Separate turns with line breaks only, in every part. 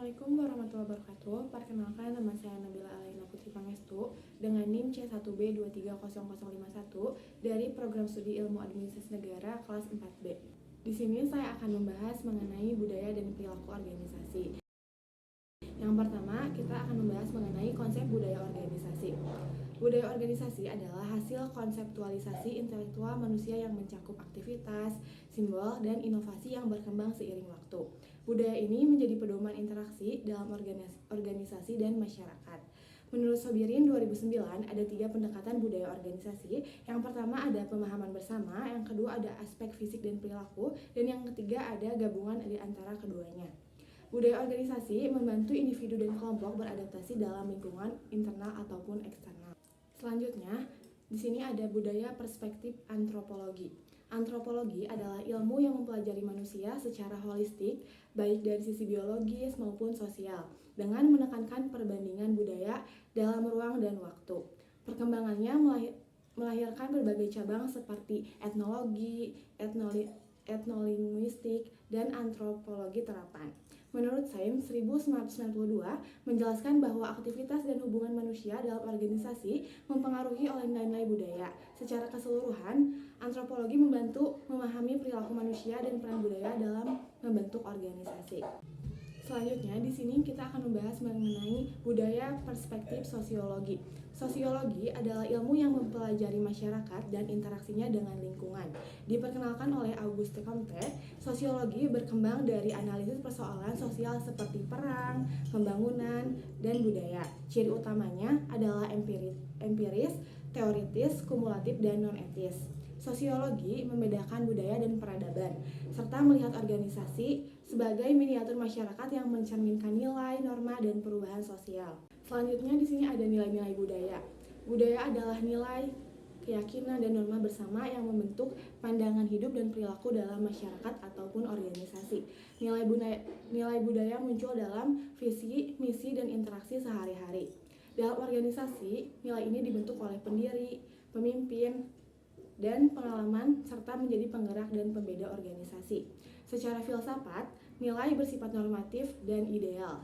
Assalamualaikum warahmatullahi wabarakatuh. Perkenalkan, nama saya Nabila Alaina Putri Pangestu dengan NIM C1B230051 dari Program Studi Ilmu Administrasi Negara kelas 4B. Di sini saya akan membahas mengenai budaya dan perilaku organisasi. Yang pertama, kita akan membahas mengenai konsep budaya organisasi. Budaya organisasi adalah hasil konseptualisasi intelektual manusia yang mencakup aktivitas, simbol, dan inovasi yang berkembang seiring waktu. Budaya ini menjadi pedoman interaksi dalam organisasi dan masyarakat. Menurut Sobirin 2009, ada 3 pendekatan budaya organisasi. Yang pertama ada pemahaman bersama, yang kedua ada aspek fisik dan perilaku, dan yang ketiga ada gabungan di antara keduanya. Budaya organisasi membantu individu dan kelompok beradaptasi dalam lingkungan internal ataupun eksternal. Selanjutnya, di sini ada budaya perspektif antropologi. Antropologi adalah ilmu yang mempelajari manusia secara holistik, baik dari sisi biologis maupun sosial, dengan menekankan perbandingan budaya dalam ruang dan waktu. Perkembangannya melahirkan berbagai cabang seperti etnologi, etnolinguistik, dan antropologi terapan. Menurut Saim 1992 menjelaskan bahwa aktivitas dan hubungan manusia dalam organisasi mempengaruhi oleh nilai-nilai budaya. Secara keseluruhan, antropologi membantu memahami perilaku manusia dan peran budaya dalam membentuk organisasi. Selanjutnya, di sini kita akan membahas mengenai budaya perspektif sosiologi. Sosiologi adalah ilmu yang mempelajari masyarakat dan interaksinya dengan lingkungan. Diperkenalkan oleh Auguste Comte, sosiologi berkembang dari analisis persoalan sosial seperti perang, pembangunan, dan budaya. Ciri utamanya adalah empiris, teoritis, kumulatif, dan non-etis. Sosiologi membedakan budaya dan peradaban, serta melihat organisasi sebagai miniatur masyarakat yang mencerminkan nilai, norma, dan perubahan sosial. Selanjutnya di sini ada nilai-nilai budaya. Budaya adalah nilai, keyakinan, dan norma bersama yang membentuk pandangan hidup dan perilaku dalam masyarakat ataupun organisasi. Nilai budaya muncul dalam visi, misi, dan interaksi sehari-hari. Dalam organisasi, nilai ini dibentuk oleh pendiri, pemimpin, dan pengalaman serta menjadi penggerak dan pembeda organisasi. Secara filsafat, nilai bersifat normatif dan ideal.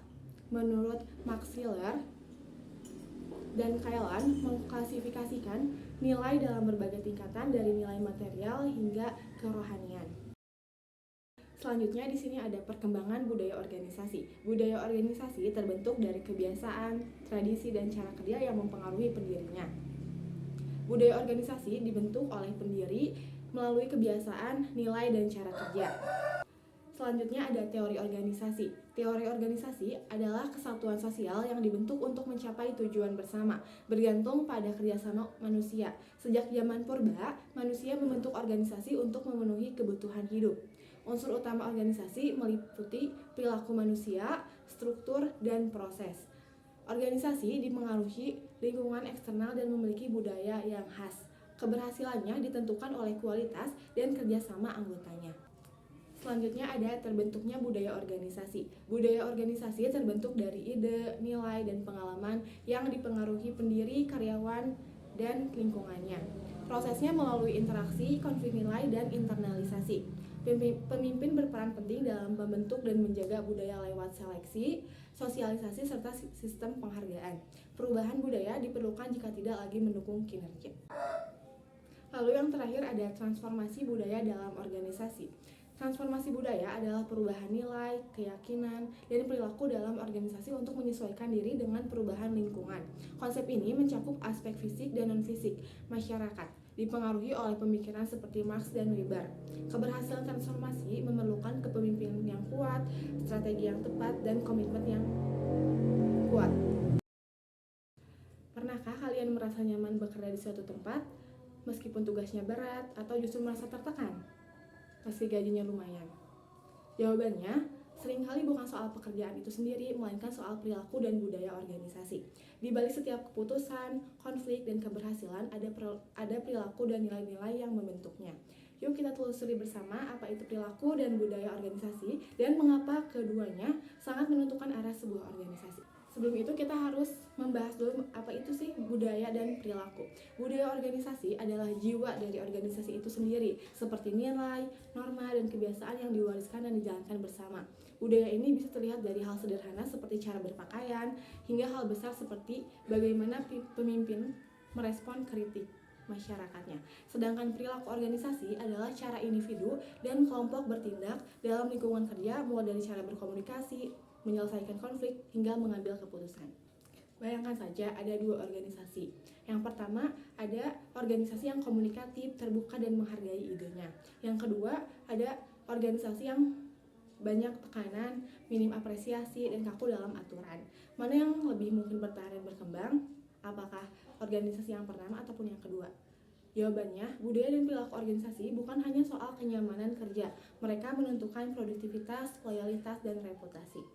Menurut Max Scheler dan Kailan mengklasifikasikan nilai dalam berbagai tingkatan dari nilai material hingga kerohanian. Selanjutnya di sini ada perkembangan budaya organisasi. Budaya organisasi terbentuk dari kebiasaan, tradisi, dan cara kerja yang mempengaruhi pendirinya. Budaya organisasi dibentuk oleh pendiri melalui kebiasaan, nilai, dan cara kerja. Selanjutnya ada teori organisasi. Teori organisasi adalah kesatuan sosial yang dibentuk untuk mencapai tujuan bersama, bergantung pada kerjasama manusia. Sejak zaman purba, manusia membentuk organisasi untuk memenuhi kebutuhan hidup. Unsur utama organisasi meliputi perilaku manusia, struktur, dan proses. Organisasi dipengaruhi lingkungan eksternal dan memiliki budaya yang khas. Keberhasilannya ditentukan oleh kualitas dan kerjasama anggotanya. Selanjutnya ada terbentuknya budaya organisasi. Budaya organisasi terbentuk dari ide, nilai, dan pengalaman yang dipengaruhi pendiri, karyawan, dan lingkungannya. Prosesnya melalui interaksi, konflik nilai, dan internalisasi. Pemimpin berperan penting dalam membentuk dan menjaga budaya lewat seleksi, sosialisasi, serta sistem penghargaan. Perubahan budaya diperlukan jika tidak lagi mendukung kinerja. Lalu yang terakhir ada transformasi budaya dalam organisasi. Transformasi budaya adalah perubahan nilai, keyakinan, dan perilaku dalam organisasi untuk menyesuaikan diri dengan perubahan lingkungan. Konsep ini mencakup aspek fisik dan non-fisik masyarakat, dipengaruhi oleh pemikiran seperti Marx dan Weber. Keberhasilan transformasi memerlukan kepemimpinan yang kuat, strategi yang tepat, dan komitmen yang kuat. Pernahkah kalian merasa nyaman bekerja di suatu tempat, meskipun tugasnya berat, atau justru merasa tertekan meski gajinya lumayan? Jawabannya, seringkali bukan soal pekerjaan itu sendiri, melainkan soal perilaku dan budaya organisasi. Di balik setiap keputusan, konflik, dan keberhasilan, ada perilaku dan nilai-nilai yang membentuknya. Yuk kita telusuri bersama apa itu perilaku dan budaya organisasi, dan mengapa keduanya sangat menentukan arah sebuah organisasi. Sebelum itu kita harus membahas dulu apa itu sih budaya dan perilaku. Budaya organisasi adalah jiwa dari organisasi itu sendiri, seperti nilai, norma, dan kebiasaan yang diwariskan dan dijalankan bersama. Budaya ini bisa terlihat dari hal sederhana seperti cara berpakaian, hingga hal besar seperti bagaimana pemimpin merespon kritik masyarakatnya. Sedangkan perilaku organisasi adalah cara individu dan kelompok bertindak dalam lingkungan kerja, mulai dari cara berkomunikasi, menyelesaikan konflik, hingga mengambil keputusan. Bayangkan saja ada dua organisasi. Yang pertama, ada organisasi yang komunikatif, terbuka, dan menghargai idenya. Yang kedua, ada organisasi yang banyak tekanan, minim apresiasi, dan kaku dalam aturan. Mana yang lebih mungkin bertahan dan berkembang? Apakah organisasi yang pertama ataupun yang kedua? Jawabannya, budaya dan perilaku organisasi bukan hanya soal kenyamanan kerja. Mereka menentukan produktivitas, loyalitas, dan reputasi.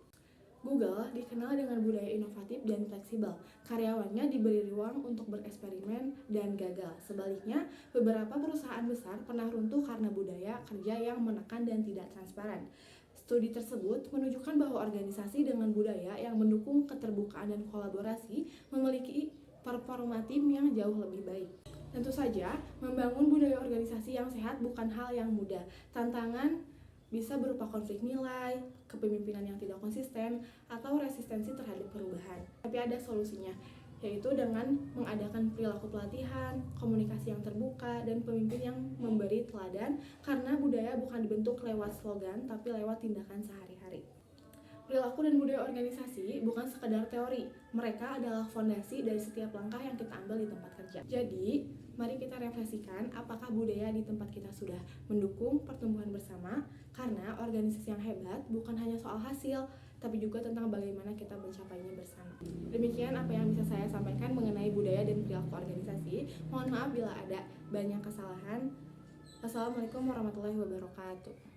Google dikenal dengan budaya inovatif dan fleksibel. Karyawannya diberi ruang untuk bereksperimen dan gagal. Sebaliknya, beberapa perusahaan besar pernah runtuh karena budaya kerja yang menekan dan tidak transparan. Studi tersebut menunjukkan bahwa organisasi dengan budaya yang mendukung keterbukaan dan kolaborasi memiliki performa tim yang jauh lebih baik. Tentu saja, membangun budaya organisasi yang sehat bukan hal yang mudah. Tantangan bisa berupa konflik nilai, kepemimpinan yang tidak konsisten, atau resistensi terhadap perubahan. Tapi ada solusinya, yaitu dengan mengadakan perilaku pelatihan, komunikasi yang terbuka, dan pemimpin yang memberi teladan, karena budaya bukan dibentuk lewat slogan, tapi lewat tindakan sehari-hari. Perilaku dan budaya organisasi bukan sekedar teori, mereka adalah fondasi dari setiap langkah yang kita ambil di tempat kerja. Jadi, mari kita refleksikan apakah budaya di tempat kita sudah mendukung pertumbuhan bersama, karena organisasi yang hebat bukan hanya soal hasil, tapi juga tentang bagaimana kita mencapainya bersama. Demikian apa yang bisa saya sampaikan mengenai budaya dan perilaku organisasi. Mohon maaf bila ada banyak kesalahan. Wassalamualaikum warahmatullahi wabarakatuh.